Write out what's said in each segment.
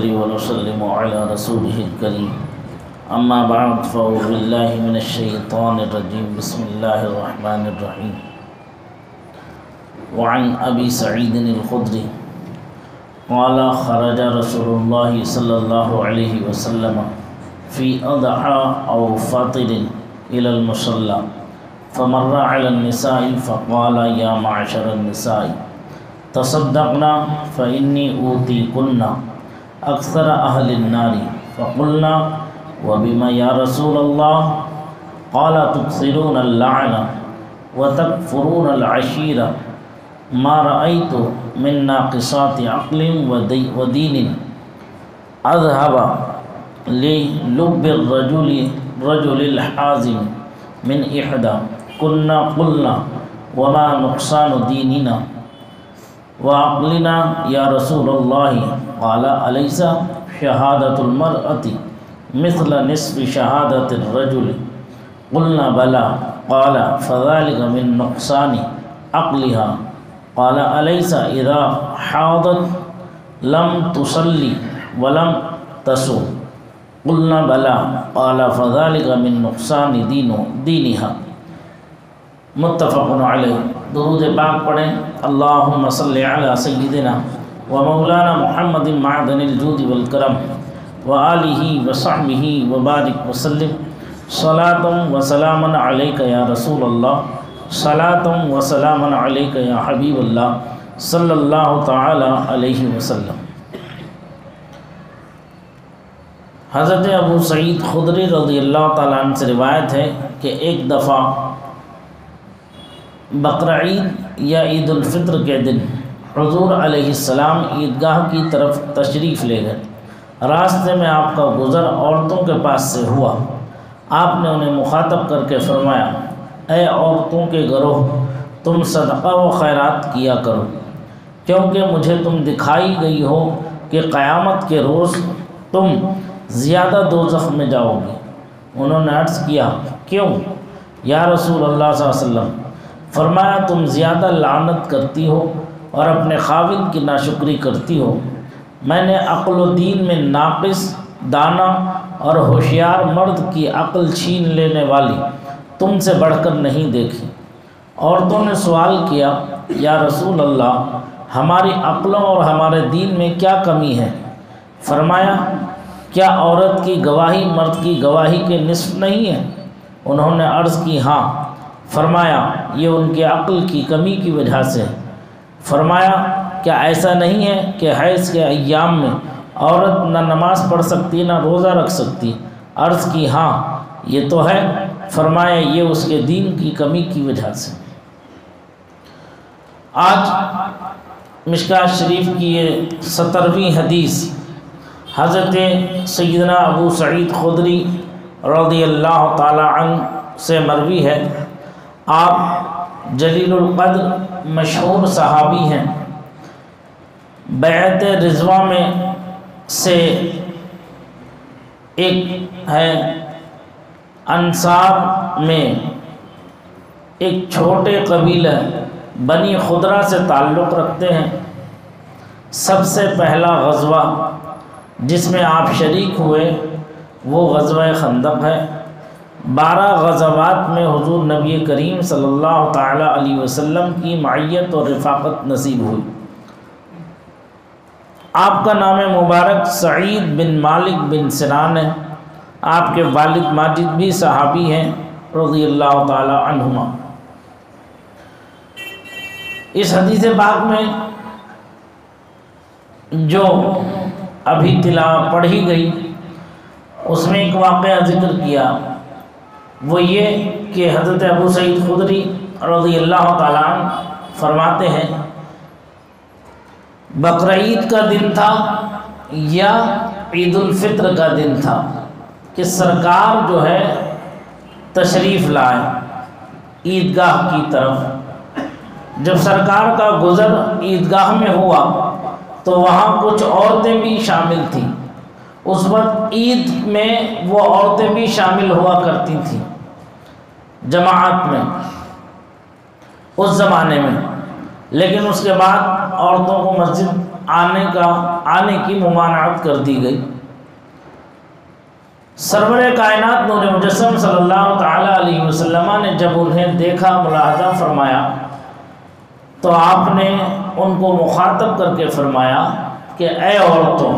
ونصلي ونسلم على رسوله الكريم أما بعد فأعوذ بالله من الشيطان الرجيم بسم الله الرحمن الرحيم وعن أبي سعيد الخدري قال خرج رسول الله صلى الله عليه وسلم في أضحى أو فطر إلى المصلى فمر على النساء فقال يا معشر النساء تصدقنا فإني أوتيكن أكثر أهل النار فقلنا وبما يا رسول الله قال تكثرون اللعنة وتكفرون العشيرة ما رأيت من ناقصات عقل ودين أذهب للب الرجل الحازم من إحدى كنا قلنا وما نقصان ديننا وعقلنا يا رسول الله قال أليس شهادة المرأة مثل نصف شهادة الرجل قلنا بلى قال فذلك من نقصان عقلها قال أليس إذا حاضت لم تصلي ولم تصوم قلنا بلى قال فذلك من نقصان دینها متفق علیہ۔ درود پاک پڑھیں۔ اللہم صلی علی سیدنا و مولانا محمد معدن الجود والکرم وآلہ وصحبہ وبارک وسلم صلاۃ و سلاما علیک یا رسول اللہ صلاۃ و سلاما علیک یا حبیب اللہ صلی اللہ تعالی علیہ وسلم۔ حضرت ابو سعید خدری رضی اللہ تعالیٰ عنہ سے روایت ہے کہ ایک دفعہ بقرعید یا عید الفطر کے دن حضور علیہ السلام عیدگاہ کی طرف تشریف لے گئے۔ راستے میں آپ کا گزر عورتوں کے پاس سے ہوا۔ آپ نے انہیں مخاطب کر کے فرمایا، اے عورتوں کے گروہ، تم صدقہ و خیرات کیا کرو، کیونکہ مجھے تم دکھائی گئی ہو کہ قیامت کے روز تم زیادہ دوزخ میں جاؤ گے۔ انہوں نے عرض کیا، کیوں یا رسول اللہ صلی اللہ علیہ وسلم؟ فرمایا، تم زیادہ لعنت کرتی ہو اور اپنے خاوند کی ناشکری کرتی ہو۔ میں نے عقل و دین میں ناقص، دانا اور ہوشیار مرد کی عقل چھین لینے والی تم سے بڑھ کر نہیں دیکھی۔ عورتوں نے سوال کیا، یا رسول اللہ، ہماری عقلوں اور ہمارے دین میں کیا کمی ہے؟ فرمایا، کیا عورت کی گواہی مرد کی گواہی کے نصف نہیں ہے؟ انہوں نے عرض کی، ہاں۔ فرمایا، یہ ان کے عقل کی کمی کی وجہ سے۔ فرمایا، کیا ایسا نہیں ہے کہ حیض کے ایام میں عورت نہ نماز پڑھ سکتی نہ روزہ رکھ سکتی؟ عرض کی، ہاں یہ تو ہے۔ فرمایا، یہ اس کے دین کی کمی کی وجہ سے۔ آج مشکوٰۃ شریف کی یہ 17ویں حدیث حضرت سیدنا ابو سعید خدری رضی اللہ تعالی عنہ سے مروی ہے۔ آپ جلیل القدر مشہور صحابی ہیں۔ بیعت رضوان میں سے ایک ہے۔ انصار میں ایک چھوٹے قبیلہ بنی خدرہ سے تعلق رکھتے ہیں۔ سب سے پہلا غزوہ جس میں آپ شریک ہوئے وہ غزوہ خندق ہے۔ 12 غزوات میں حضور نبی کریم صلی اللہ تعالی علیہ وسلم کی معیت اور رفاقت نصیب ہوئی۔ آپ کا نام مبارک سعید بن مالک بن سنان ہے۔ آپ کے والد ماجد بھی صحابی ہیں رضی اللہ تعالی عنہما۔ اس حدیث پاک میں جو ابھی تلاوت پڑھی گئی اس میں ایک واقعہ ذکر کیا، وہ یہ کہ حضرت ابو سعید خدری رضی اللہ تعالیٰ عنہ فرماتے ہیں، بقرعید کا دن تھا یا عید الفطر کا دن تھا کہ سرکار جو ہے تشریف لائے عیدگاہ کی طرف۔ جب سرکار کا گزر عیدگاہ میں ہوا تو وہاں کچھ عورتیں بھی شامل تھیں۔ اس وقت عید میں وہ عورتیں بھی شامل ہوا کرتی تھیں جماعت میں اس زمانے میں، لیکن اس کے بعد عورتوں کو مسجد آنے کی ممانعت کر دی گئی۔ سرور کائنات نور مجسم صلی اللہ تعالیٰ علیہ وسلم نے جب انہیں دیکھا، ملاحظہ فرمایا، تو آپ نے ان کو مخاطب کر کے فرمایا کہ اے عورتوں،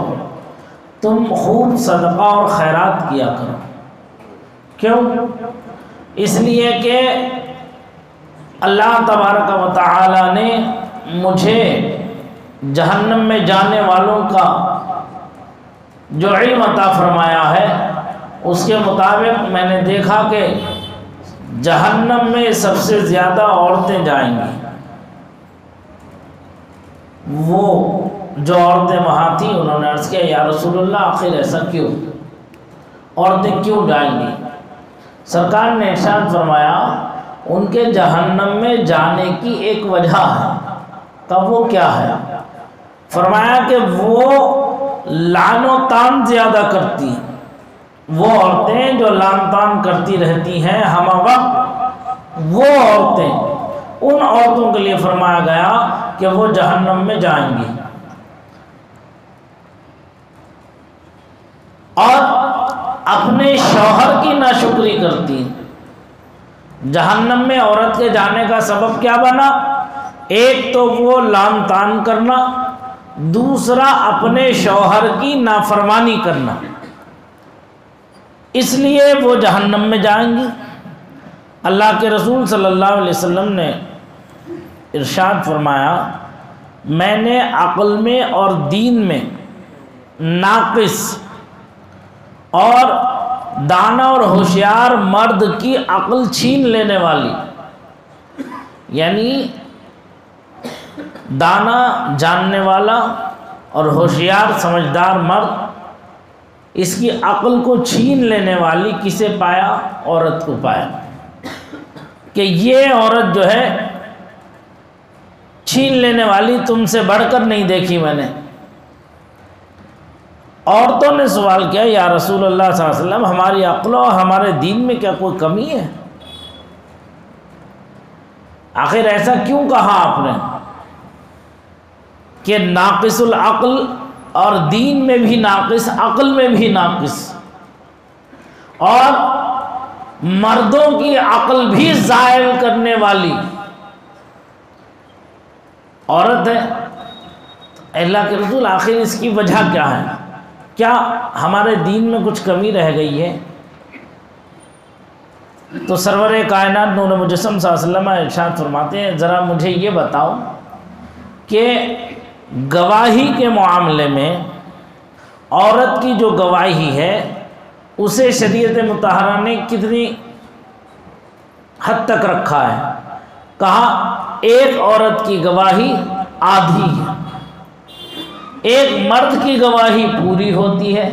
تم خوب صدقہ اور خیرات کیا کرو۔ کیوں؟ اس لیے کہ اللہ تبارک و تعالی نے مجھے جہنم میں جانے والوں کا جو علم عطا فرمایا ہے، اس کے مطابق میں نے دیکھا کہ جہنم میں سب سے زیادہ عورتیں جائیں گی۔ وہ جو عورتیں وہاں تھیں انہوں نے عرض کیا یا رسول اللہ آخر ایسا کیوں، عورتیں کیوں جائیں گی؟ سرکار نے ارشاد فرمایا ان کے جہنم میں جانے کی ایک وجہ ہے۔ تب وہ کیا ہے؟ فرمایا کہ وہ لعن و طعن زیادہ کرتی ہیں۔ وہ عورتیں جو لعن طعن کرتی رہتی ہیں ہمہ وقت، وہ عورتیں، ان عورتوں کے لیے فرمایا گیا کہ وہ جہنم میں جائیں گی۔ اور اپنے شوہر کی ناشکری کرتی ہیں۔ جہنم میں عورت کے جانے کا سبب کیا بنا؟ ایک تو وہ لعن طعن کرنا، دوسرا اپنے شوہر کی نافرمانی کرنا، اس لیے وہ جہنم میں جائیں گی۔ اللہ کے رسول صلی اللہ علیہ وسلم نے ارشاد فرمایا میں نے عقل میں اور دین میں ناقص اور دانا اور ہوشیار مرد کی عقل چھین لینے والی، یعنی دانا جاننے والا اور ہوشیار سمجھدار مرد، اس کی عقل کو چھین لینے والی کسے پایا؟ عورت کو پایا، کہ یہ عورت جو ہے چھین لینے والی تم سے بڑھ کر نہیں دیکھی میں نے۔ عورتوں نے سوال کیا یا رسول اللہ صلی اللہ علیہ وسلم ہماری عقل اور ہمارے دین میں کیا کوئی کمی ہے؟ آخر ایسا کیوں کہا آپ نے کہ ناقص العقل، اور دین میں بھی ناقص، عقل میں بھی ناقص، اور مردوں کی عقل بھی زائل کرنے والی عورت ہے؟ اللہ کے رسول آخر اس کی وجہ کیا ہے؟ کیا ہمارے دین میں کچھ کمی رہ گئی ہے؟ تو سرور کائنات نور مجسم صلی اللہ علیہ وسلم ارشاد فرماتے ہیں ذرا مجھے یہ بتاؤ کہ گواہی کے معاملے میں عورت کی جو گواہی ہے اسے شریعت مطہرہ نے کتنی حد تک رکھا ہے؟ کہا ایک عورت کی گواہی آدھی ہے، ایک مرد کی گواہی پوری ہوتی ہے،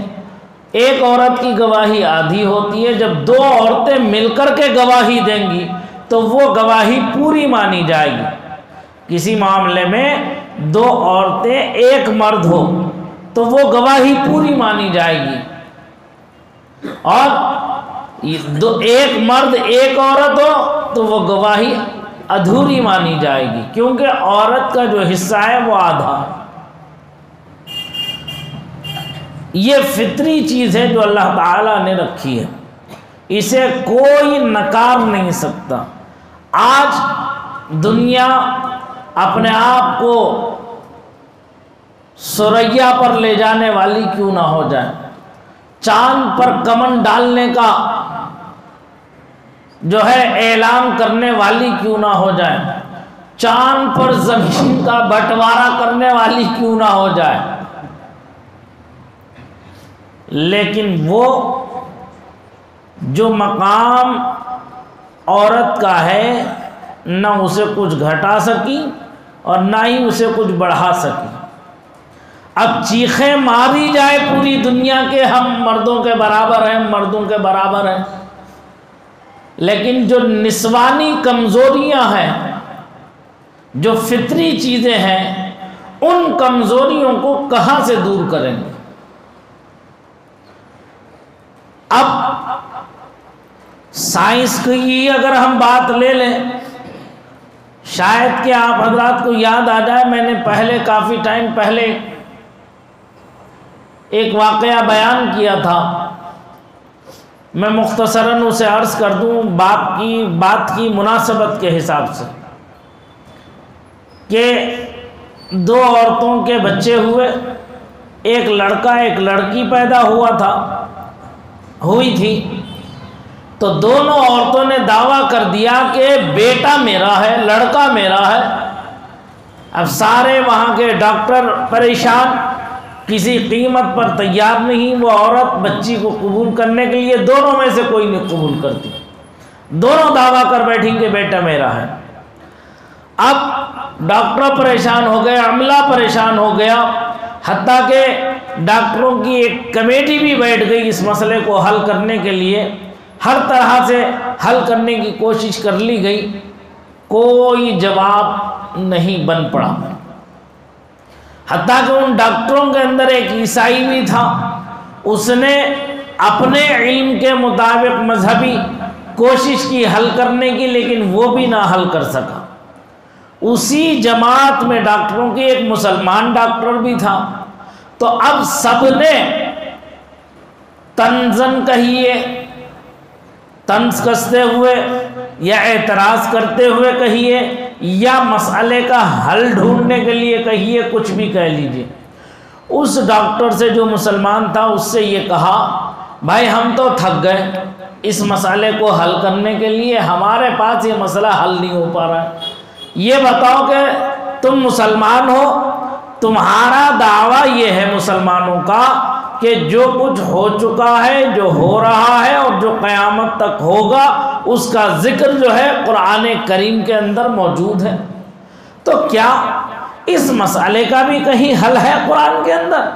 ایک عورت کی گواہی آدھی ہوتی ہے۔ جب دو عورتیں مل کر کے گواہی دیں گی تو وہ گواہی پوری مانی جائے گی۔ کسی معاملے میں دو عورتیں ایک مرد ہو تو وہ گواہی پوری مانی جائے گی، اور ایک مرد ایک عورت ہو تو وہ گواہی ادھوری مانی جائے گی، کیونکہ عورت کا جو حصہ ہے وہ آدھا ہے۔ یہ فطری چیز ہے جو اللہ تعالیٰ نے رکھی ہے، اسے کوئی نکار نہیں سکتا۔ آج دنیا اپنے آپ کو ثریا پر لے جانے والی کیوں نہ ہو جائے، چاند پر کمن ڈالنے کا جو ہے اعلان کرنے والی کیوں نہ ہو جائے، چاند پر زمین کا بٹوارا کرنے والی کیوں نہ ہو جائے، لیکن وہ جو مقام عورت کا ہے نہ اسے کچھ گھٹا سکی اور نہ ہی اسے کچھ بڑھا سکی۔ اب چیخیں ماری جائے پوری دنیا کے ہم مردوں کے برابر ہیں، مردوں کے برابر ہیں، لیکن جو نسوانی کمزوریاں ہیں، جو فطری چیزیں ہیں، ان کمزوریوں کو کہاں سے دور کریں گے؟ اب سائنس کی اگر ہم بات لے لیں، شاید کہ آپ حضرات کو یاد آ جائے، میں نے کافی ٹائم پہلے ایک واقعہ بیان کیا تھا، میں مختصراً اسے عرض کر دوں بات کی مناسبت کے حساب سے، کہ دو عورتوں کے بچے ہوئے، ایک لڑکا ایک لڑکی پیدا ہوئی تھی، تو دونوں عورتوں نے دعویٰ کر دیا کہ بیٹا میرا ہے، لڑکا میرا ہے۔ اب سارے وہاں کے ڈاکٹر پریشان، کسی قیمت پر تیار نہیں وہ عورت بچی کو قبول کرنے کے لیے، دونوں میں سے کوئی نہیں قبول کرتی، دونوں دعویٰ کر بیٹھی کہ بیٹا میرا ہے۔ اب ڈاکٹر پریشان ہو گئے، عملہ پریشان ہو گیا، حتیٰ کہ ڈاکٹروں کی ایک کمیٹی بھی بیٹھ گئی اس مسئلے کو حل کرنے کے لیے، ہر طرح سے حل کرنے کی کوشش کر لی گئی، کوئی جواب نہیں بن پڑا۔ حتیٰ کہ ان ڈاکٹروں کے اندر ایک عیسائی بھی تھا، اس نے اپنے علم کے مطابق مذہبی کوشش کی حل کرنے کی، لیکن وہ بھی نہ حل کر سکا۔ اسی جماعت میں ڈاکٹروں کی ایک مسلمان ڈاکٹر بھی تھا، تو اب سب نے طنز کستے ہوئے یا اعتراض کرتے ہوئے کہیے، یا مسئلے کا حل ڈھونڈنے کے لیے کہیے، کچھ بھی کہہ لیجئے، اس ڈاکٹر سے جو مسلمان تھا اس سے یہ کہا، بھائی ہم تو تھک گئے اس مسئلے کو حل کرنے کے لیے، ہمارے پاس یہ مسئلہ حل نہیں ہو پا رہا ہے، یہ بتاؤ کہ تم مسلمان ہو، تمہارا دعویٰ یہ ہے مسلمانوں کا کہ جو کچھ ہو چکا ہے، جو ہو رہا ہے اور جو قیامت تک ہوگا، اس کا ذکر جو ہے قرآن کریم کے اندر موجود ہے، تو کیا اس مسئلے کا بھی کہیں حل ہے قرآن کے اندر؟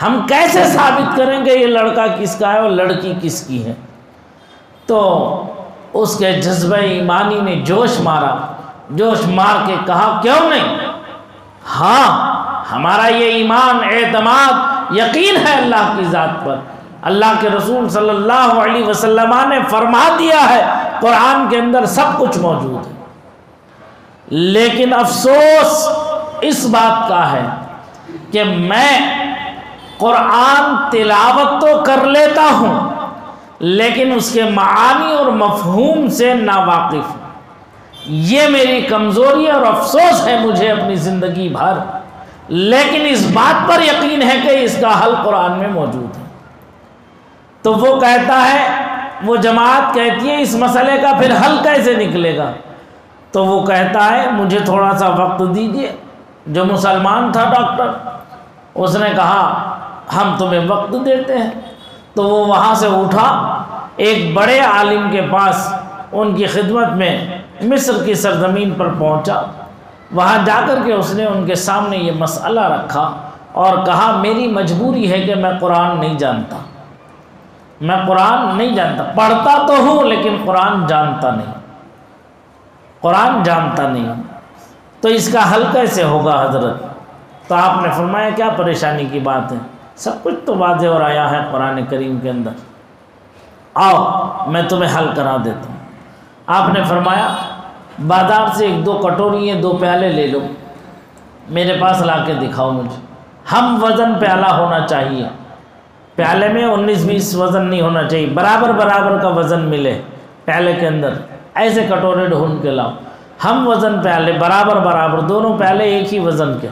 ہم کیسے ثابت کریں کہ یہ لڑکا کس کا ہے اور لڑکی کس کی ہے؟ تو اس کے جذبہ ایمانی نے جوش مار کے کہا، کیوں نہیں، ہاں ہمارا یہ ایمان، اعتماد، یقین ہے اللہ کی ذات پر، اللہ کے رسول صلی اللہ علیہ وسلم نے فرما دیا ہے قرآن کے اندر سب کچھ موجود ہے، لیکن افسوس اس بات کا ہے کہ میں قرآن تلاوت تو کر لیتا ہوں، لیکن اس کے معانی اور مفہوم سے ناواقف ہوں، یہ میری کمزوری اور افسوس ہے مجھے اپنی زندگی بھر، لیکن اس بات پر یقین ہے کہ اس کا حل قرآن میں موجود ہے۔ تو وہ کہتا ہے، وہ جماعت کہتی ہے اس مسئلے کا پھر حل کیسے نکلے گا؟ تو وہ کہتا ہے مجھے تھوڑا سا وقت دیجیے۔ جو مسلمان تھا ڈاکٹر، اس نے کہا ہم تمہیں وقت دیتے ہیں۔ تو وہ وہاں سے اٹھا، ایک بڑے عالم کے پاس ان کی خدمت میں مصر کی سرزمین پر پہنچا، وہاں جا کر کے اس نے ان کے سامنے یہ مسئلہ رکھا اور کہا میری مجبوری ہے کہ میں قرآن نہیں جانتا، پڑھتا تو ہوں لیکن قرآن جانتا نہیں، تو اس کا حل کیسے ہوگا حضرت؟ تو آپ نے فرمایا کیا پریشانی کی بات ہے، سب کچھ تو واضح اور آیا ہے قرآن کریم کے اندر، آؤ میں تمہیں حل کرا دیتا ہوں۔ آپ نے فرمایا بازار سے 1-2 کٹوری 2 پیالے لے لو، میرے پاس لا کے دکھاؤ مجھے، ہم وزن پیالہ ہونا چاہیے، پیالے میں 19-20 وزن نہیں ہونا چاہیے، برابر کا وزن ملے پیالے کے اندر، ایسے کٹورے ڈھونڈ کے لاؤ، ہم وزن پیالے برابر، دونوں پیالے ایک ہی وزن کے،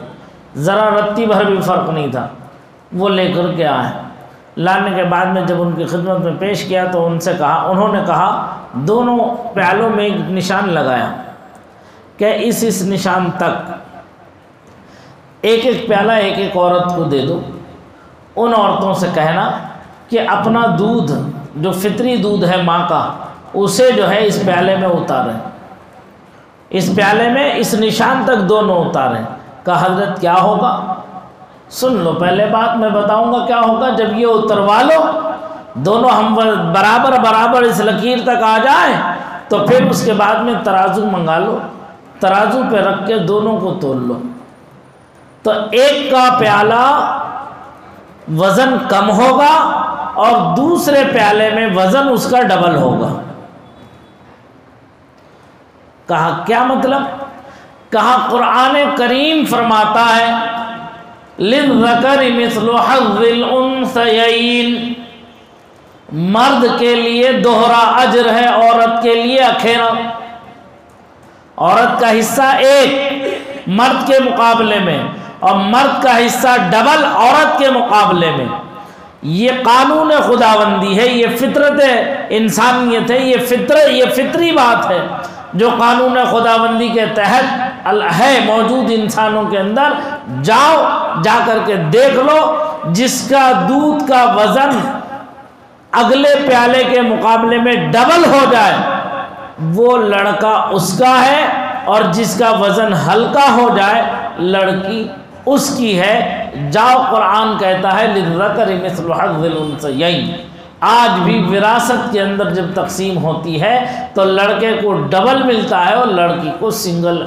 ذرا رتی بھر بھی فرق نہیں تھا، وہ لے کر کے آئے۔ لانے کے بعد میں جب ان کی خدمت میں پیش کیا تو انہوں نے کہا دونوں پیالوں میں ایک نشان لگایا کہ اس نشان تک ایک پیالہ ایک عورت کو دے دو، ان عورتوں سے کہنا کہ اپنا دودھ جو فطری دودھ ہے ماں کا اسے جو ہے اس پیالے میں اتاریں، اس پیالے میں اس نشان تک دونوں اتاریں۔ کہا حضرت کیا ہوگا؟ سن لو، پہلے بات میں بتاؤں گا کیا ہوگا، جب یہ اتروا لو دونوں ہم برابر اس لکیر تک آ جائیں تو پھر اس کے بعد میں ترازو منگا لو، ترازو پہ رکھ کے دونوں کو تول لو، تو ایک کا پیالہ وزن کم ہوگا اور دوسرے پیالے میں وزن اس کا ڈبل ہوگا۔ کہا کیا مطلب؟ کہا قرآن کریم فرماتا ہے للذکر مثل حظ الانثیین، مرد کے لیے دوہرا اجر ہے، عورت کے لیے اکھیرا۔ عورت کا حصہ ایک مرد کے مقابلے میں، اور مرد کا حصہ ڈبل عورت کے مقابلے میں۔ یہ قانون خداوندی ہے، یہ فطرت انسانیت ہے، یہ فطری بات ہے جو قانون خداوندی کے تحت ہے موجود انسانوں کے اندر۔ جاؤ جا کر کے دیکھ لو، جس کا دودھ کا وزن اگلے پیالے کے مقابلے میں ڈبل ہو جائے وہ لڑکا اس کا ہے، اور جس کا وزن ہلکا ہو جائے لڑکی اس کی ہے۔ جاؤ، قرآن کہتا ہے للذکر مثل حظ الانثیین۔ آج بھی وراثت کے اندر جب تقسیم ہوتی ہے تو لڑکے کو ڈبل ملتا ہے اور لڑکی کو سنگل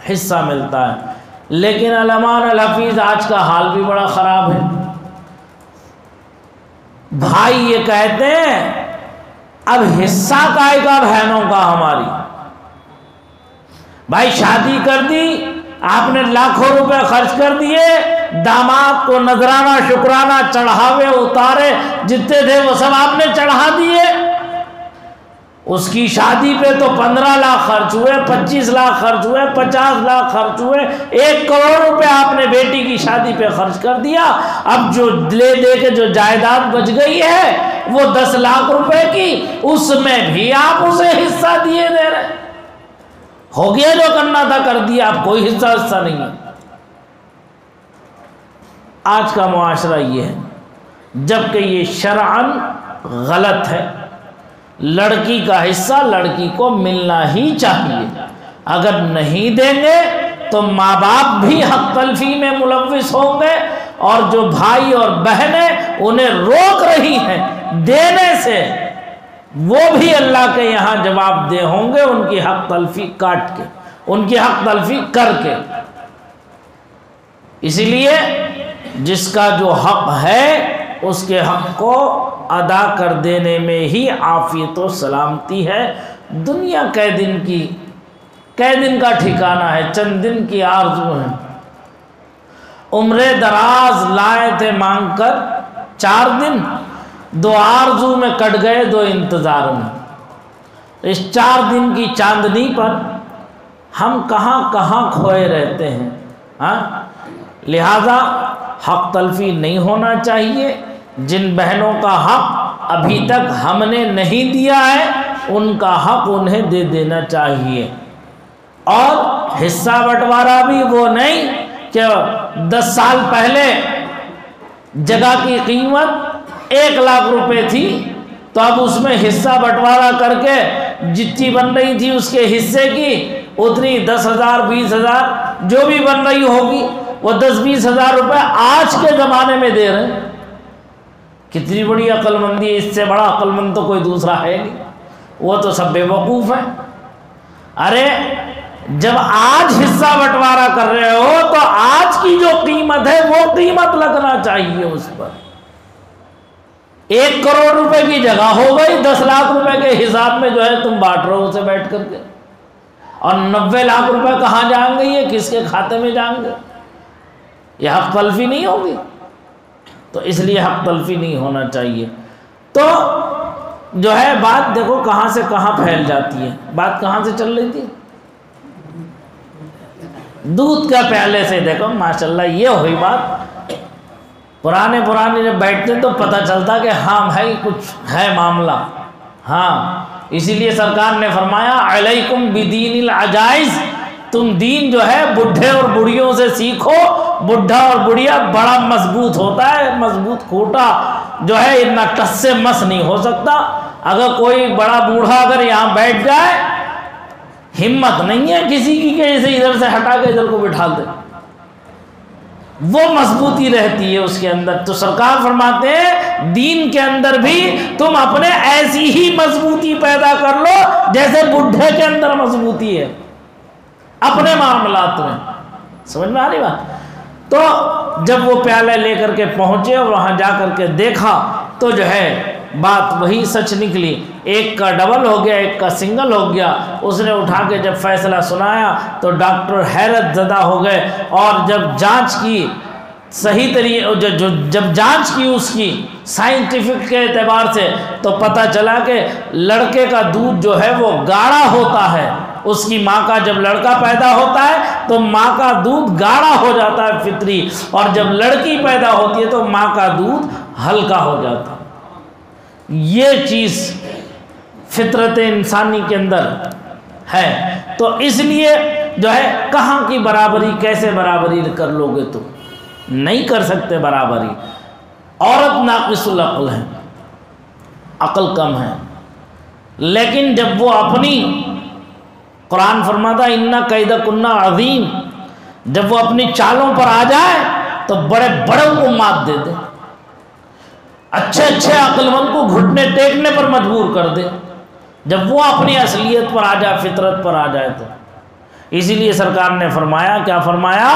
حصہ ملتا ہے۔ لیکن علمان الحفیظ آج کا حال بھی بڑا خراب ہے۔ بھائی یہ کہتے ہیں اب حصہ کائے کا بہنوں کا ہماری۔ بھائی شادی کر دی، آپ نے لاکھوں روپے خرچ کر دیے، داماد کو نذرانہ شکرانہ چڑھاوے اتارے جتنے تھے وہ سب آپ نے چڑھا دیے۔ اس کی شادی پہ تو 15 لاکھ خرچ ہوئے، 25 لاکھ خرچ ہوئے، 50 لاکھ خرچ ہوئے، 1 کروڑ روپے آپ نے بیٹی کی شادی پہ خرچ کر دیا۔ اب جو لے دے کے جو جائیداد بچ گئی ہے وہ 10 لاکھ روپے کی، اس میں بھی آپ اسے حصہ دیے دے رہے۔ ہو گیا جو کرنا تھا کر دیا، اب کوئی حصہ نہیں ہے۔ آج کا معاشرہ یہ ہے، جبکہ یہ شرعاً غلط ہے۔ لڑکی کا حصہ لڑکی کو ملنا ہی چاہیے، اگر نہیں دیں گے تو ماں باپ بھی حق تلفی میں ملوث ہوں گے، اور جو بھائی اور بہنیں انہیں روک رہی ہیں دینے سے وہ بھی اللہ کے یہاں جواب دہ ہوں گے، ان کی حق تلفی کاٹ کے، ان کی حق تلفی کر کے۔ اسی لیے جس کا جو حق ہے اس کے حق کو ادا کر دینے میں ہی عافیت و سلامتی ہے۔ دنیا کئی دن کا ٹھکانہ ہے، چند دن کی آرزو ہے۔ عمر دراز لائے تھے مانگ کر 4 دن، 2 آرزو میں کٹ گئے 2 انتظار میں۔ اس 4 دن کی چاندنی پر ہم کہاں کہاں کھوئے رہتے ہیں۔ لہذا حق تلفی نہیں ہونا چاہیے۔ جن بہنوں کا حق ابھی تک ہم نے نہیں دیا ہے ان کا حق انہیں دے دینا چاہیے۔ اور حصہ بٹوارا بھی وہ نہیں کہ 10 سال پہلے جگہ کی قیمت 1 لاکھ روپے تھی تو اب اس میں حصہ بٹوارا کر کے جتنی بن رہی تھی اس کے حصے کی اتنی 10,000 20,000 جو بھی بن رہی ہوگی وہ 10-20 ہزار روپے آج کے زمانے میں دے رہے ہیں۔ کتنی بڑی عقل مندی ہے، اس سے بڑا عقل مند تو کوئی دوسرا ہے نہیں، وہ تو سب بے وقوف ہیں۔ ارے جب آج حصہ بٹوارا کر رہے ہو تو آج کی جو قیمت ہے وہ قیمت لگنا چاہیے اس پر۔ 1 کروڑ روپے کی جگہ ہو گئی 10 لاکھ روپے کے حساب میں جو ہے تم بانٹ رہو اسے بیٹھ کر کے، اور 90 لاکھ روپے کہاں جائیں گے، یہ کس کے کھاتے میں جائیں گے؟ یہ حق تلفی نہیں ہوگی، تو اس لیے حق تلفی نہیں ہونا چاہیے۔ تو جو ہے بات دیکھو کہاں سے کہاں پھیل جاتی ہے۔ بات کہاں سے چل رہی تھی؟ دودھ کا پیالے سے دیکھو ماشاءاللہ یہ ہوئی بات۔ پرانے جب بیٹھتے تو پتہ چلتا کہ ہاں بھائی کچھ ہے معاملہ۔ ہاں اسی لیے سرکار نے فرمایا علیکم بدین العجائز، تم دین جو ہے بڈھے اور بڑھیوں سے سیکھو۔ بڈھا اور بڑھیا بڑا مضبوط ہوتا ہے، مضبوط کھوٹا جو ہے اتنا ٹس سے مس نہیں ہو سکتا۔ اگر کوئی بڑا بوڑھا اگر یہاں بیٹھ جائے ہمت نہیں ہے کسی کی کہ اسے ادھر سے ہٹا کے ادھر کو بٹھا دے، وہ مضبوطی رہتی ہے اس کے اندر۔ تو سرکار فرماتے ہیں دین کے اندر بھی تم اپنے ایسی ہی مضبوطی پیدا کر لو جیسے بڈھے کے اندر مضبوطی ہے اپنے معاملات میں۔ سمجھ میں آ رہی بات؟ تو جب وہ پیالہ لے کر کے پہنچے اور وہاں جا کر کے دیکھا تو جو ہے بات وہی سچ نکلی، ایک کا ڈبل ہو گیا ایک کا سنگل ہو گیا۔ اس نے اٹھا کے جب فیصلہ سنایا تو ڈاکٹر حیرت زدہ ہو گئے، اور جب جانچ کی صحیح طریقے جب جانچ کی اس کی سائنٹیفک کے اعتبار سے، تو پتہ چلا کہ لڑکے کا دودھ جو ہے وہ گاڑھا ہوتا ہے، اس کی ماں کا جب لڑکا پیدا ہوتا ہے تو ماں کا دودھ گاڑھا ہو جاتا ہے فطری، اور جب لڑکی پیدا ہوتی ہے تو ماں کا دودھ ہلکا ہو جاتا ہے۔ یہ چیز فطرت انسانی کے اندر ہے، تو اس لیے جو ہے کہاں کی برابری، کیسے برابری کر لو گے؟ تو نہیں کر سکتے برابری۔ عورت ناقص العقل ہے، عقل کم ہے، لیکن جب وہ اپنی، قرآن فرماتا ہے اِنَّ کَیْدَکُنَّ عَظِیم، جب وہ اپنی چالوں پر آ جائے تو بڑے بڑوں کو مات دے دے، اچھے اچھے عقل مند کو گھٹنے ٹیکنے پر مجبور کر دے، جب وہ اپنی اصلیت پر آ جائے، فطرت پر آ جائے تو۔ اسی لیے سرکار نے فرمایا، کیا فرمایا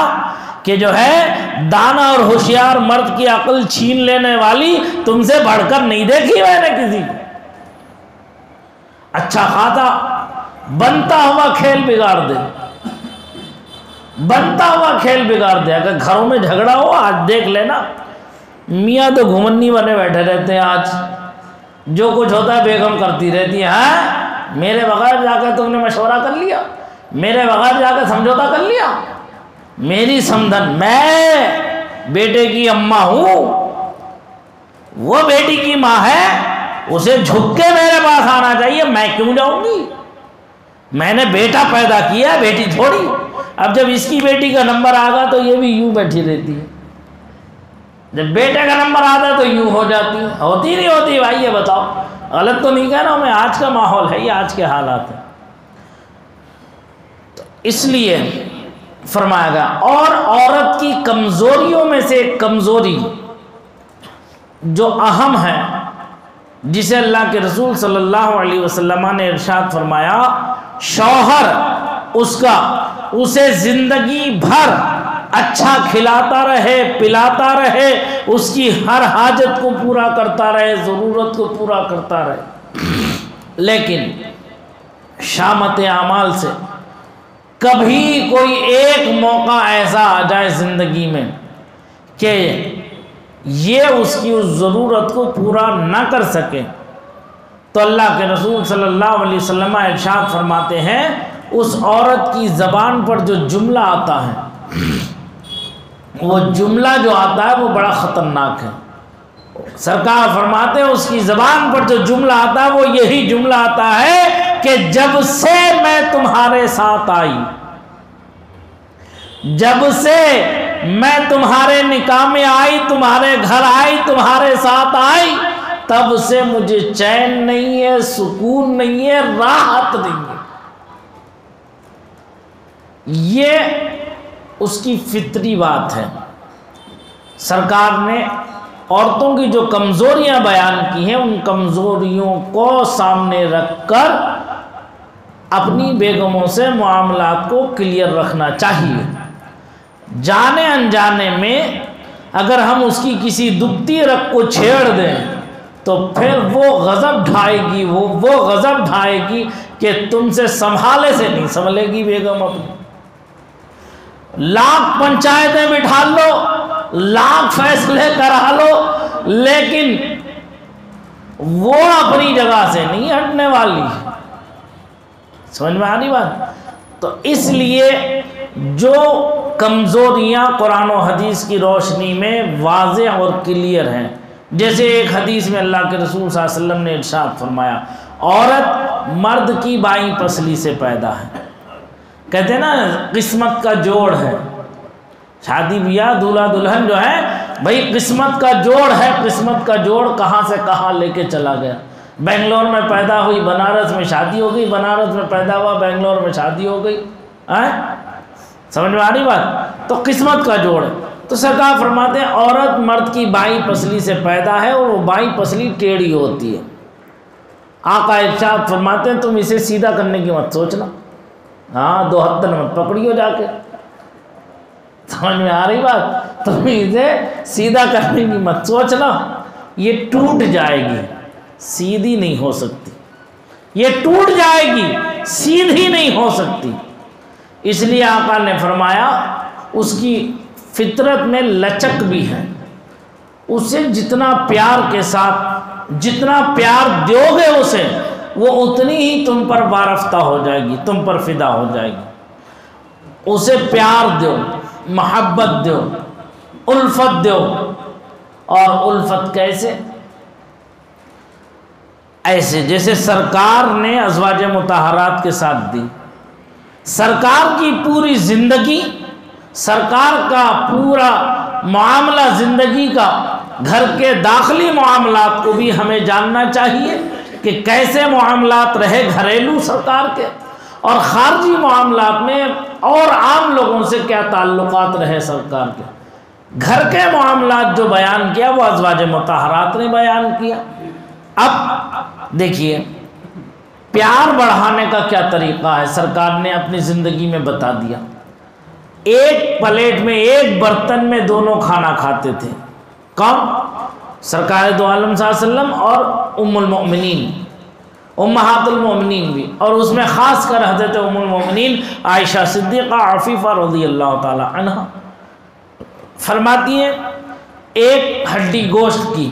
کہ جو ہے دانا اور ہوشیار مرد کی عقل چھین لینے والی تم سے بڑھ کر نہیں دیکھی میں نے کسی کو۔ اچھا خاصا بنتا ہوا کھیل بگاڑ دے، بنتا ہوا کھیل بگاڑ دے۔ اگر گھروں میں جھگڑا ہو، آج دیکھ لینا، میاں تو گھمنی بنے بیٹھے رہتے ہیں، آج جو کچھ ہوتا ہے بیگم کرتی رہتی ہے، ہاں میرے بغیر جا کے تم نے مشورہ کر لیا، میرے بغیر جا کے سمجھوتا کر لیا، میری سمدھن، میں بیٹے کی اماں ہوں، وہ بیٹی کی ماں ہے، اسے جھک کے میرے پاس آنا چاہیے، میں کیوں جاؤں گی؟ میں نے بیٹا پیدا کیا، بیٹی تھوڑی۔ اب جب اس کی بیٹی کا نمبر آگا تو یہ بھی یوں بیٹھی رہتی ہے، جب بیٹے کا نمبر آتا ہے تو یوں ہو جاتی ہے، ہوتی نہیں ہوتی بھائی؟ یہ بتاؤ، غلط تو نہیں کہہ رہا ہوں میں، آج کا ماحول ہے یہ، آج کے حالات ہیں۔ تو اس لیے فرمایا گیا، اور عورت کی کمزوریوں میں سے ایک کمزوری جو اہم ہے، جسے اللہ کے رسول صلی اللہ علیہ وسلم نے ارشاد فرمایا، شوہر اس کا اسے زندگی بھر اچھا کھلاتا رہے، پلاتا رہے، اس کی ہر حاجت کو پورا کرتا رہے، ضرورت کو پورا کرتا رہے، لیکن شامت اعمال سے کبھی کوئی ایک موقع ایسا آ جائے زندگی میں کہ یہ اس کی اس ضرورت کو پورا نہ کر سکے، تو اللہ کے رسول صلی اللہ علیہ وسلم ارشاد فرماتے ہیں، اس عورت کی زبان پر جو جملہ آتا ہے، وہ جملہ جو آتا ہے وہ بڑا خطرناک ہے۔ سرکار فرماتے ہیں اس کی زبان پر جو جملہ آتا ہے وہ یہی جملہ آتا ہے کہ جب سے میں تمہارے ساتھ آئی، جب سے میں تمہارے نکاح میں آئی، تمہارے گھر آئی، تمہارے ساتھ آئی، تب سے مجھے چین نہیں ہے، سکون نہیں ہے، راحت نہیں ہے۔ یہ اس کی فطری بات ہے۔ سرکار نے عورتوں کی جو کمزوریاں بیان کی ہیں، ان کمزوریوں کو سامنے رکھ کر اپنی بیگموں سے معاملات کو کلیئر رکھنا چاہیے۔ جانے انجانے میں اگر ہم اس کی کسی دبتی رگ کو چھیڑ دیں تو پھر وہ غضب ڈھائے گی، وہ غضب ڈھائے گی کہ تم سے سنبھالے سے نہیں سنبھلے گی بیگم اپنی۔ لاکھ پنچایتیں بٹھا لو، لاکھ فیصلے کرا لو، لیکن وہ اپنی جگہ سے نہیں ہٹنے والی۔ سمجھ میں آ رہی بات؟ تو اس لیے جو کمزوریاں قرآن و حدیث کی روشنی میں واضح اور کلیئر ہیں، جیسے ایک حدیث میں اللہ کے رسول صلی اللہ علیہ وسلم نے ارشاد فرمایا، عورت مرد کی بائیں پسلی سے پیدا ہے۔ کہتے ہیں نا قسمت کا جوڑ ہے، شادی بیاہ دولہا دلہن جو ہے بھائی قسمت کا جوڑ ہے، قسمت کا جوڑ کہاں سے کہاں لے کے چلا گیا۔ بنگلور میں پیدا ہوئی، بنارس میں شادی ہو گئی، بنارس میں پیدا ہوا، بنگلور میں شادی ہو گئی۔ سمجھ میں آ رہی بات؟ تو قسمت کا جوڑ ہے۔ تو سرکار فرماتے ہیں عورت مرد کی بائیں پسلی سے پیدا ہے، اور وہ بائیں پسلی ٹیڑھی ہوتی ہے۔ آقا ارشاد فرماتے ہیں تم اسے سیدھا کرنے کی مت سوچنا، ہاں دو ہتھن مت پکڑیو جا کے۔ سمجھ میں آ رہی بات؟ تم اسے سیدھا کرنے کی مت سوچنا، یہ ٹوٹ جائے گی، سیدھی نہیں ہو سکتی، یہ ٹوٹ جائے گی، سیدھی نہیں ہو سکتی۔ اس لیے آقا نے فرمایا اس کی فطرت میں لچک بھی ہے، اسے جتنا پیار کے ساتھ جتنا پیار دو گے اسے، وہ اتنی ہی تم پر وارفتہ ہو جائے گی، تم پر فدا ہو جائے گی۔ اسے پیار دو، محبت دو، الفت دو۔ اور الفت کیسے؟ ایسے جیسے سرکار نے ازواج مطہرات کے ساتھ دی۔ سرکار کی پوری زندگی، سرکار کا پورا معاملہ زندگی کا، گھر کے داخلی معاملات کو بھی ہمیں جاننا چاہیے کہ کیسے معاملات رہے گھریلو سرکار کے، اور خارجی معاملات میں اور عام لوگوں سے کیا تعلقات رہے سرکار کے۔ گھر کے معاملات جو بیان کیا وہ ازواج مطہرات نے بیان کیا۔ اب دیکھیے پیار بڑھانے کا کیا طریقہ ہے، سرکار نے اپنی زندگی میں بتا دیا۔ ایک پلیٹ میں، ایک برتن میں دونوں کھانا کھاتے تھے۔ کون؟ سرکار دو عالم صلی اللہ علیہ وسلم اور ام المؤمنین، امہات المؤمنین بھی، اور اس میں خاص کر حضرت ام المؤمنین عائشہ صدیقہ عفیفہ رضی اللہ تعالی عنہ فرماتی ہیں ایک ہڈی گوشت کی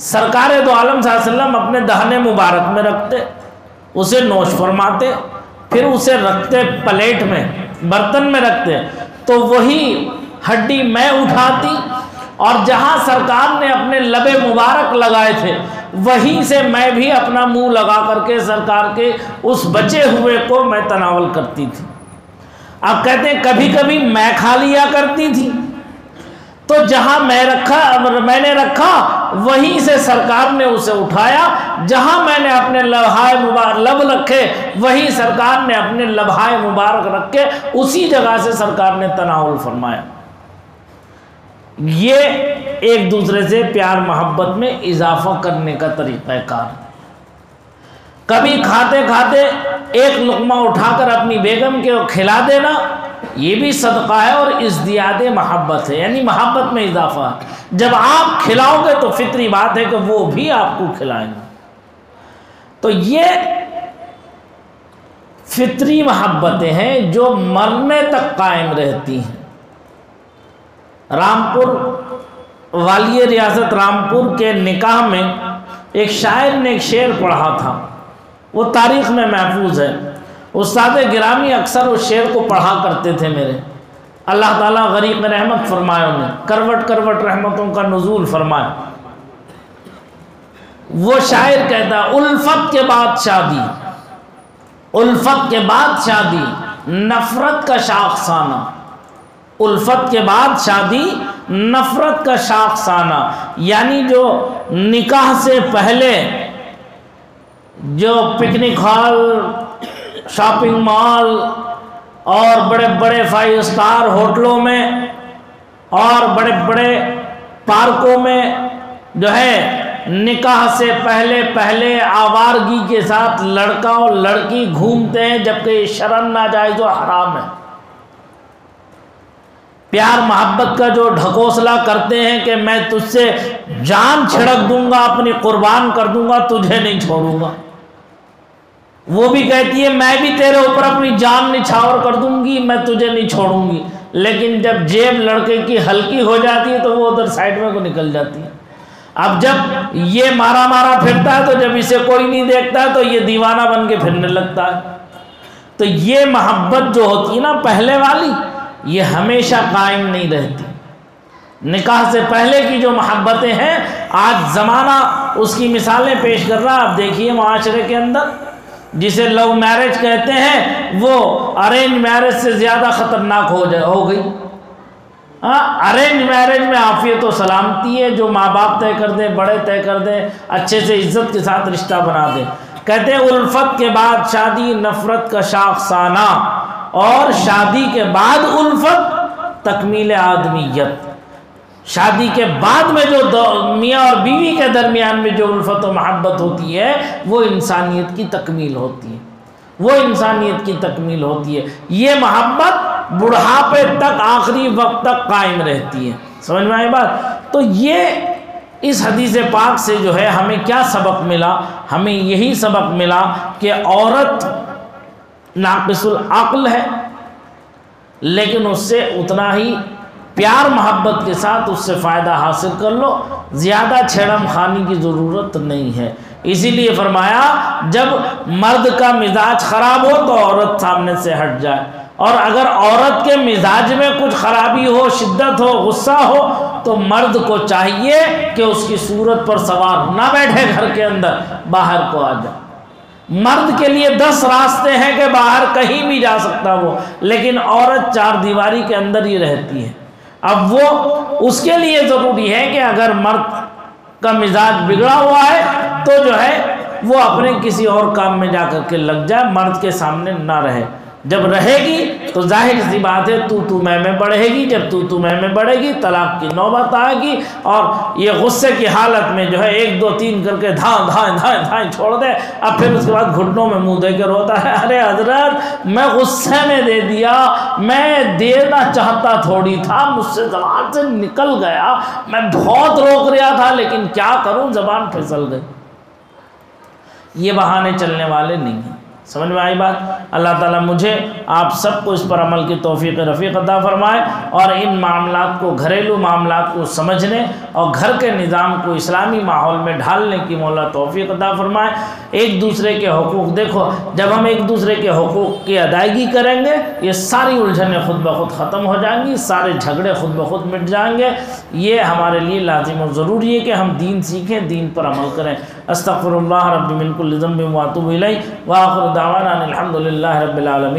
سرکار دو عالم صلی اللہ علیہ وسلم اپنے دہنے مبارک میں رکھتے، اسے نوش فرماتے، پھر اسے رکھتے پلیٹ میں، برتن میں رکھتے، تو وہی ہڈی میں اٹھاتی، اور جہاں سرکار نے اپنے لب مبارک لگائے تھے وہیں سے میں بھی اپنا منہ لگا کر کے سرکار کے اس بچے ہوئے کو میں تناول کرتی تھی۔ اب کہتے ہیں کبھی کبھی میں کھا لیا کرتی تھی، تو جہاں میں نے رکھا وہیں سے سرکار نے اسے اٹھایا، جہاں میں نے اپنے لب رکھے وہیں سرکار نے اپنے لبہائے مبارک رکھ کے اسی جگہ سے سرکار نے تناول فرمایا۔ یہ ایک دوسرے سے پیار محبت میں اضافہ کرنے کا طریقہ کار۔ کبھی کھاتے کھاتے ایک لقمہ اٹھا کر اپنی بیگم کے کھلا دینا، یہ بھی صدقہ ہے اور ازدیاد محبت ہے، یعنی محبت میں اضافہ ہے۔ جب آپ کھلاؤ گے تو فطری بات ہے کہ وہ بھی آپ کو کھلائیں گے۔ تو یہ فطری محبتیں ہیں جو مرنے تک قائم رہتی ہیں۔ رامپور والی ریاست رامپور کے نکاح میں ایک شاعر نے ایک شعر پڑھا تھا، وہ تاریخ میں محفوظ ہے۔ استاد گرامی اکثر اس شعر کو پڑھا کرتے تھے میرے، اللہ تعالیٰ غریب میں رحمت فرمائے، انہیں کروٹ کروٹ رحمتوں کا نزول فرمائے۔ وہ شاعر کہتا ہے الفت کے بعد شادی، الفت کے بعد شادی نفرت کا شاخسانہ، الفت کے بعد شادی نفرت کا شاخسانہ، یعنی جو نکاح سے پہلے جو پکنک ہال، شاپنگ مال اور بڑے بڑے 5 اسٹار ہوٹلوں میں اور بڑے بڑے پارکوں میں جو ہے نکاح سے پہلے آوارگی کے ساتھ لڑکا اور لڑکی گھومتے ہیں، جبکہ یہ شرعاً ناجائز و حرام ہے۔ پیار محبت کا جو ڈھکوسلا کرتے ہیں کہ میں تجھ سے جان چھڑک دوں گا، اپنی قربان کر دوں گا، تجھے نہیں چھوڑوں گا۔ وہ بھی کہتی ہے میں بھی تیرے اوپر اپنی جان نچھاور کر دوں گی، میں تجھے نہیں چھوڑوں گی، لیکن جب جیب لڑکے کی ہلکی ہو جاتی ہے تو وہ ادھر سائڈ میں کو نکل جاتی ہے۔ اب جب یہ مارا پھرتا ہے تو جب اسے کوئی نہیں دیکھتا ہے تو یہ دیوانہ بن کے پھرنے لگتا ہے۔ تو یہ محبت جو ہوتی ہے نا پہلے والی، یہ ہمیشہ قائم نہیں رہتی۔ نکاح سے پہلے کی جو محبتیں ہیں آج زمانہ اس کی مثالیں پیش کر رہا ہے۔ اب دیکھیے معاشرے کے اندر جسے لو میرج کہتے ہیں وہ ارینج میرج سے زیادہ خطرناک ہو گئی۔ ارینج میرج میں عافیت و سلامتی ہے، جو ماں باپ طے کر دیں، بڑے طے کر دیں، اچھے سے عزت کے ساتھ رشتہ بنا دیں۔ کہتے ہیں الفت کے بعد شادی نفرت کا شاخسانہ، اور شادی کے بعد الفت تکمیل آدمیت۔ شادی کے بعد میں جو میاں اور بیوی کے درمیان میں جو الفت و محبت ہوتی ہے وہ انسانیت کی تکمیل ہوتی ہے، وہ انسانیت کی تکمیل ہوتی ہے۔ یہ محبت بڑھاپے تک، آخری وقت تک قائم رہتی ہے۔ سمجھ میں آئی بات؟ تو یہ اس حدیث پاک سے جو ہے ہمیں کیا سبق ملا؟ ہمیں یہی سبق ملا کہ عورت ناقص العقل ہے، لیکن اس سے اتنا ہی پیار محبت کے ساتھ اس سے فائدہ حاصل کر لو، زیادہ چھیڑم خانی کی ضرورت نہیں ہے۔ اسی لیے فرمایا جب مرد کا مزاج خراب ہو تو عورت سامنے سے ہٹ جائے، اور اگر عورت کے مزاج میں کچھ خرابی ہو، شدت ہو، غصہ ہو، تو مرد کو چاہیے کہ اس کی صورت پر سوار نہ بیٹھے گھر کے اندر، باہر کو آ جائے۔ مرد کے لیے 10 راستے ہیں کہ باہر کہیں بھی جا سکتا وہ، لیکن عورت 4 دیواری کے اندر ہی رہتی ہے۔ اب وہ اس کے لیے ضروری ہے کہ اگر مرد کا مزاج بگڑا ہوا ہے تو جو ہے وہ اپنے کسی اور کام میں جا کر کے لگ جائے، مرد کے سامنے نہ رہے۔ جب رہے گی تو ظاہر سی بات ہے تو میں بڑھے گی، جب تو میں بڑھے گی طلاق کی نوبت آئے گی، اور یہ غصے کی حالت میں جو ہے 1 2 3 کر کے دھائیں چھوڑ دے، اب پھر اس کے بعد گھٹنوں میں منہ دے کے روتا ہے، ارے حضرت میں غصے میں دے دیا، میں دینا چاہتا تھوڑی تھا، مجھ سے زبان سے نکل گیا، میں بہت روک رہا تھا لیکن کیا کروں زبان پھسل گئی۔ یہ بہانے چلنے والے نہیں ہیں۔ سمجھ میں آئی بات؟ اللہ تعالیٰ مجھے آپ سب کو اس پر عمل کی توفیق رفیق عطا فرمائے، اور ان معاملات کو، گھریلو معاملات کو سمجھنے اور گھر کے نظام کو اسلامی ماحول میں ڈھالنے کی مولا توفیق عطا فرمائے۔ ایک دوسرے کے حقوق، دیکھو جب ہم ایک دوسرے کے حقوق کی ادائیگی کریں گے یہ ساری الجھنیں خود بخود ختم ہو جائیں گی، سارے جھگڑے خود بخود مٹ جائیں گے۔ یہ ہمارے لیے لازم و ضروری ہے کہ ہم دین سیکھیں، دین پر عمل کریں۔ استغفر اللہ رب من کل ذنب واتوب الیہ، وآخر دعوانا الحمد للہ رب العالمین۔